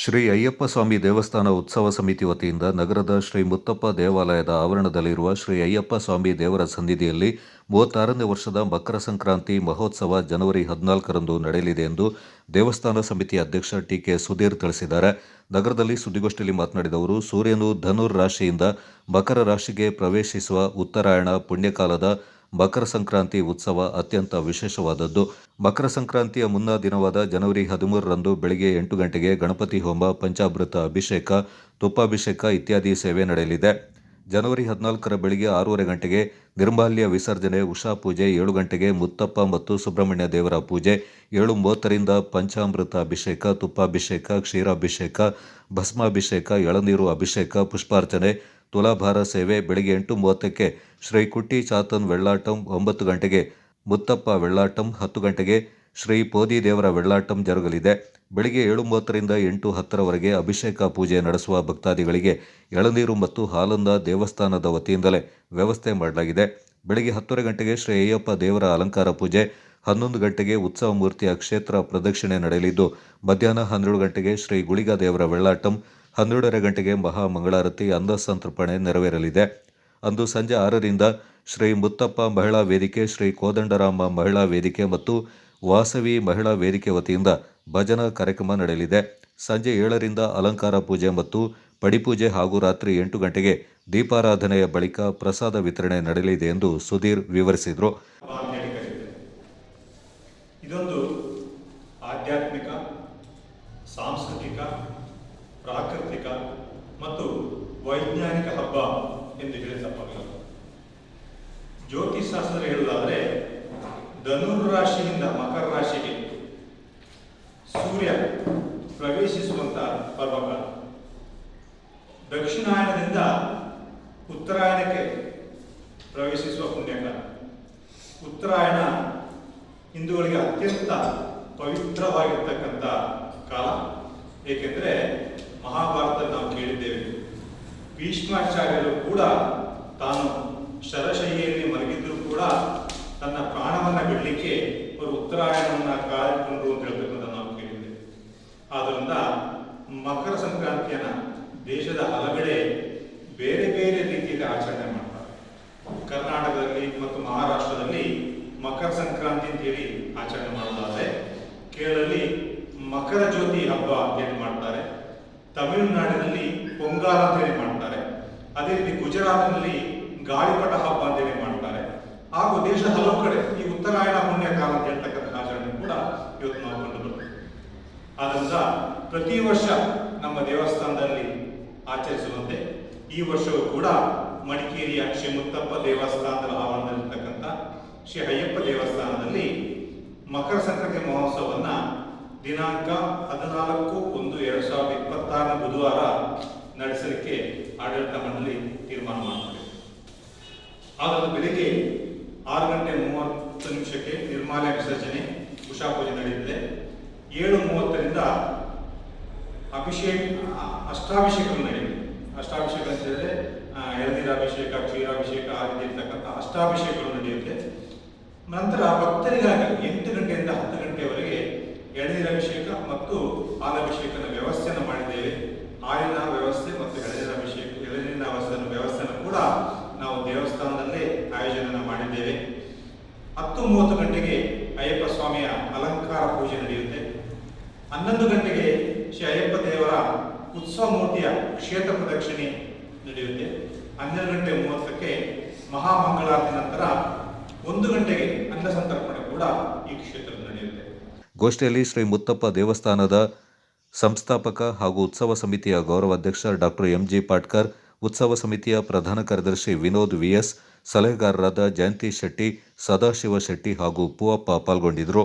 ಶ್ರೀ ಅಯ್ಯಪ್ಪ ಸ್ವಾಮಿ ದೇವಸ್ಥಾನ ಉತ್ಸವ ಸಮಿತಿ ವತಿಯಿಂದ ನಗರದ ಶ್ರೀ ಮುತ್ತಪ್ಪ ದೇವಾಲಯದ ಆವರಣದಲ್ಲಿರುವ ಶ್ರೀ ಅಯ್ಯಪ್ಪ ಸ್ವಾಮಿ ದೇವರ ಸನ್ನಿಧಿಯಲ್ಲಿ 36ನೇ ವರ್ಷದ ಮಕರ ಸಂಕ್ರಾಂತಿ ಮಹೋತ್ಸವ ಜನವರಿ 14ರಂದು ನಡೆಯಲಿದೆ ಎಂದು ದೇವಸ್ಥಾನ ಸಮಿತಿ ಅಧ್ಯಕ್ಷ ಟಿ.ಕೆ. ಸುಧೀರ್ ತಿಳಿಸಿದ್ದಾರೆ. ನಗರದಲ್ಲಿ ಸುದ್ದಿಗೋಷ್ಠಿಯಲ್ಲಿ ಮಾತನಾಡಿದ ಅವರು, ಸೂರ್ಯನು ಧನುರ್ ರಾಶಿಯಿಂದ ಮಕರ ರಾಶಿಗೆ ಪ್ರವೇಶಿಸುವ ಉತ್ತರಾಯಣ ಪುಣ್ಯಕಾಲದ ಮಕರ ಸಂಕ್ರಾಂತಿ ಉತ್ಸವ ಅತ್ಯಂತ ವಿಶೇಷವಾದದ್ದು. ಮಕರ ಸಂಕ್ರಾಂತಿಯ ಮುನ್ನಾ ದಿನವಾದ ಜನವರಿ 13ರಂದು ಬೆಳಗ್ಗೆ 8 ಗಂಟೆಗೆ ಗಣಪತಿ ಹೋಮ, ಪಂಚಾಮೃತ ಅಭಿಷೇಕ, ತುಪ್ಪಾಭಿಷೇಕ ಇತ್ಯಾದಿ ಸೇವೆ ನಡೆಯಲಿದೆ. ಜನವರಿ 14ರ ಬೆಳಗ್ಗೆ 6:30 ಗಂಟೆಗೆ ನಿರ್ಮಾಲ್ಯ ವಿಸರ್ಜನೆ, ಉಷಾ ಪೂಜೆ, 7 ಗಂಟೆಗೆ ಮುತ್ತಪ್ಪ ಮತ್ತು ಸುಬ್ರಹ್ಮಣ್ಯ ದೇವರ ಪೂಜೆ, 7:30ರಿಂದ ಪಂಚಾಮೃತ ಅಭಿಷೇಕ, ತುಪ್ಪಾಭಿಷೇಕ, ಕ್ಷೀರಾಭಿಷೇಕ, ಭಸ್ಮಾಭಿಷೇಕ, ಎಳನೀರು ಅಭಿಷೇಕ, ಪುಷ್ಪಾರ್ಚನೆ, ತುಲಾಭಾರ ಸೇವೆ, ಬೆಳಗ್ಗೆ 8:30ಕ್ಕೆ ಶ್ರೀ ಕುಟ್ಟಿ ಚಾತನ್ ವೆಳ್ಳಾಟಂ, 9 ಗಂಟೆಗೆ ಮುತ್ತಪ್ಪ ವೆಳ್ಳಾಟಂ, 10 ಗಂಟೆಗೆ ಶ್ರೀ ಪೋದಿ ದೇವರ ವೆಳ್ಳಾಟಂ ಜರುಗಲಿದೆ. ಬೆಳಗ್ಗೆ 7:30ರಿಂದ 8:10ರವರೆಗೆ ಅಭಿಷೇಕ ಪೂಜೆ ನಡೆಸುವ ಭಕ್ತಾದಿಗಳಿಗೆ ಎಳನೀರು ಮತ್ತು ಹಾಲನ್ನು ದೇವಸ್ಥಾನದ ವತಿಯಿಂದಲೇ ವ್ಯವಸ್ಥೆ ಮಾಡಲಾಗಿದೆ. ಬೆಳಗ್ಗೆ 10:30 ಗಂಟೆಗೆ ಶ್ರೀ ಅಯ್ಯಪ್ಪ ದೇವರ ಅಲಂಕಾರ ಪೂಜೆ, 11 ಗಂಟೆಗೆ ಉತ್ಸವ ಮೂರ್ತಿಯ ಕ್ಷೇತ್ರ ಪ್ರದಕ್ಷಿಣೆ ನಡೆಯಲಿದ್ದು, ಮಧ್ಯಾಹ್ನ 12 ಗಂಟೆಗೆ ಶ್ರೀ ಗುಳಿಗ ದೇವರ ವೆಳ್ಳಾಟಂ, 12:30 ಗಂಟೆಗೆ ಮಹಾ ಮಂಗಳಾರತಿ, ಅನ್ನಸಂತರ್ಪಣೆ ನೆರವೇರಲಿದೆ. ಅಂದು ಸಂಜೆ 6ರಿಂದ ಶ್ರೀ ಮುತ್ತಪ್ಪ ಮಹಿಳಾ ವೇದಿಕೆ, ಶ್ರೀ ಕೋದಂಡರಾಮ ಮಹಿಳಾ ವೇದಿಕೆ ಮತ್ತು ವಾಸವಿ ಮಹಿಳಾ ವೇದಿಕೆ ವತಿಯಿಂದ ಭಜನಾ ಕಾರ್ಯಕ್ರಮ ನಡೆಯಲಿದೆ. ಸಂಜೆ 7ರಿಂದ ಅಲಂಕಾರ ಪೂಜೆ ಮತ್ತು ಪಡಿಪೂಜೆ ಹಾಗೂ ರಾತ್ರಿ 8 ಗಂಟೆಗೆ ದೀಪಾರಾಧನೆಯ ಬಳಿಕ ಪ್ರಸಾದ ವಿತರಣೆ ನಡೆಯಲಿದೆ ಎಂದು ಸುಧೀರ್ ವಿವರಿಸಿದರು. ಇದೊಂದು ಆಧ್ಯಾತ್ಮಿಕ, ಸಾಂಸ್ಕೃತಿಕ, ಪ್ರಾಕೃತಿಕ ಮತ್ತು ವೈಜ್ಞಾನಿಕ ಹಬ್ಬ ಎಂದು ಹೇಳಿ ತಪ್ಪಾಗಲ್ಲ. ಜ್ಯೋತಿಷಾಸ್ತ್ರ ಹೇಳುವುದಾದರೆ, ಧನುರ್ ರಾಶಿಯಿಂದ ಮಕರ ರಾಶಿಗೆ ಸೂರ್ಯ ಪ್ರವೇಶಿಸುವಂತ ಪರ್ವಕಾಲ, ದಕ್ಷಿಣಾಯನದಿಂದ ಉತ್ತರಾಯಣಕ್ಕೆ ಪ್ರವೇಶಿಸುವ ಪುಣ್ಯಕಾಲ. ಉತ್ತರಾಯಣ ಹಿಂದೂಗಳಿಗೆ ಅತ್ಯಂತ ಪವಿತ್ರವಾಗಿರ್ತಕ್ಕಂಥ ಕಾಲ. ಏಕೆಂದರೆ ಮಹಾಭಾರತದಲ್ಲಿ ನಾವು ಕೇಳಿದ್ದೇವೆ, ಭೀಷ್ಮಾಚಾರ್ಯರು ಕೂಡ ತಾನು ಶರಶೈಲಿಯಲ್ಲಿ ಮಲಗಿದ್ರೂ ಕೂಡ ತನ್ನ ಪ್ರಾಣವನ್ನು ಬಿಡಲಿಕ್ಕೆ ಅವರು ಉತ್ತರಾಯಣವನ್ನು ಕಾಯ್ದುಕೊಂಡ್ರು ಅಂತ ಹೇಳ್ತಕ್ಕಂಥ ನಾವು ಕೇಳಿದ್ದೇವೆ. ಆದ್ದರಿಂದ ಮಕರ ಸಂಕ್ರಾಂತಿಯನ್ನ ದೇಶದ ಹಲವೆಡೆ ಬೇರೆ ಬೇರೆ ರೀತಿಯಲ್ಲಿ ಆಚರಣೆ ಮಾಡ್ತಾರೆ. ಕರ್ನಾಟಕದಲ್ಲಿ ಮತ್ತು ಮಹಾರಾಷ್ಟ್ರದಲ್ಲಿ ಮಕರ ಸಂಕ್ರಾಂತಿ ಅಂತೇಳಿ ಆಚರಣೆ ಮಾಡೋದಾದ್ರೆ, ಕೇರಳದಲ್ಲಿ ಮಕರ ಜ್ಯೋತಿ ಹಬ್ಬ ಅಂತೇಳಿ ಮಾಡ್ತಾರೆ, ತಮಿಳುನಾಡಿನಲ್ಲಿ ಪೊಂಗಾಲ ಅಂತೇಳಿ ಮಾಡ್ತಾರೆ, ಅದೇ ರೀತಿ ಗುಜರಾತ್ನಲ್ಲಿ ಗಾಳಿಪಟ ಹಬ್ಬ ಅಂತೇಳಿ ಮಾಡ್ತಾರೆ. ಹಾಗೂ ದೇಶದ ಹಲವು ಕಡೆ ಈ ಉತ್ತರಾಯಣ ಪುಣ್ಯಕಾಲ ಅಂತ ಹೇಳ್ತಕ್ಕಂಥ ಆಚರಣೆ ಕೂಡ ಇವತ್ತು ನಾವು ಕಂಡು ಬರ್ತೇವೆ. ಆದ್ದರಿಂದ ಪ್ರತಿ ವರ್ಷ ನಮ್ಮ ದೇವಸ್ಥಾನದಲ್ಲಿ ಆಚರಿಸುವಂತೆ ಈ ವರ್ಷವೂ ಕೂಡ ಮಡಿಕೇರಿಯ ಶ್ರೀ ಮುತ್ತಪ್ಪ ದೇವಸ್ಥಾನದ ಆವರಣದಲ್ಲಿರ್ತಕ್ಕಂಥ ಶ್ರೀ ಅಯ್ಯಪ್ಪ ದೇವಸ್ಥಾನದಲ್ಲಿ ಮಕರ ಸಂಕ್ರಾಂತಿ ಮಹೋತ್ಸವವನ್ನ ದಿನಾಂಕ 14/1/2026 ಬುಧವಾರ ನಡೆಸಲಿಕ್ಕೆ ಆಡಳಿತ ಮಂಡಳಿ ತೀರ್ಮಾನ ಮಾಡುತ್ತದೆ. ಆದರೆ ಬೆಳಿಗ್ಗೆ 6:30 ನಿರ್ಮಾಲ್ಯ ವಿಸರ್ಜನೆ, ಉಷಾ ಪೂಜೆ ನಡೆಯುತ್ತದೆ. 7:30ರಿಂದ ಅಷ್ಟಾಭಿಷೇಕಗಳು ನಡೆಯುತ್ತೆ. ಅಷ್ಟಾಭಿಷೇಕ ಅಂತ ಹೇಳಿದ್ರೆ ಎಳನೀರಾಭಿಷೇಕ, ಕ್ಷೀರಾಭಿಷೇಕ ಆ ರೀತಿ ಇರ್ತಕ್ಕಂಥ ಅಷ್ಟಾಭಿಷೇಕಗಳು ನಡೆಯುತ್ತೆ. ನಂತರ ಭಕ್ತರಿಗಾಗಿ 8 ಗಂಟೆಯಿಂದ 10 ಗಂಟೆಯವರೆಗೆ ಎಳನೀರಾಭಿಷೇಕ ಮತ್ತು ಹಾಲಾಭಿಷೇಕದ ವ್ಯವಸ್ಥೆಯನ್ನು ಮಾಡಿದ್ದೇವೆ. ಹಾಲಿನ ವ್ಯವಸ್ಥೆ ಮತ್ತು ಎಳನೀರಿನ ವ್ಯವಸ್ಥೆಯನ್ನು ಕೂಡ ನಾವು ದೇವಸ್ಥಾನದಲ್ಲೇ ಆಯೋಜನೆ ಮಾಡಿದ್ದೇವೆ. 10:30 ಗಂಟೆಗೆ ಅಯ್ಯಪ್ಪ ಸ್ವಾಮಿಯ ಅಲಂಕಾರ ಪೂಜೆ ನಡೆಯುತ್ತೆ. 11 ಗಂಟೆಗೆ ಶ್ರೀ ಅಯ್ಯಪ್ಪ ದೇವರ ಉತ್ಸವ ಮೂರ್ತಿಯ ಕ್ಷೇತ್ರ ಪ್ರದಕ್ಷಿಣೆ ನಡೆಯುತ್ತೆ. 12:30ಕ್ಕೆ ಮಹಾಮಂಗಳಾರತಿ ನಂತರ 1 ಗಂಟೆಗೆ ಅನ್ನಸಂತರ್ಪಣೆ ಕೂಡ ಈ ಕ್ಷೇತ್ರದಲ್ಲಿ ನಡೆಯುತ್ತೆ. ಗೋಷ್ಠಿಯಲ್ಲಿ ಶ್ರೀ ಮುತ್ತಪ್ಪ ದೇವಸ್ಥಾನದ ಸಂಸ್ಥಾಪಕ ಹಾಗೂ ಉತ್ಸವ ಸಮಿತಿಯ ಗೌರವಾಧ್ಯಕ್ಷ ಡಾಕ್ಟರ್ ಎಂ.ಜಿ. ಪಾಟ್ಕರ್, ಉತ್ಸವ ಸಮಿತಿಯ ಪ್ರಧಾನ ಕಾರ್ಯದರ್ಶಿ ವಿನೋದ್ ವಿ.ಎಸ್., ಸಲಹೆಗಾರರಾದ ಜಯಂತಿ ಶೆಟ್ಟಿ, ಸದಾಶಿವ ಶೆಟ್ಟಿ ಹಾಗೂ ಪೂವಪ್ಪ ಪಾಲ್ಗೊಂಡಿದ್ದರು.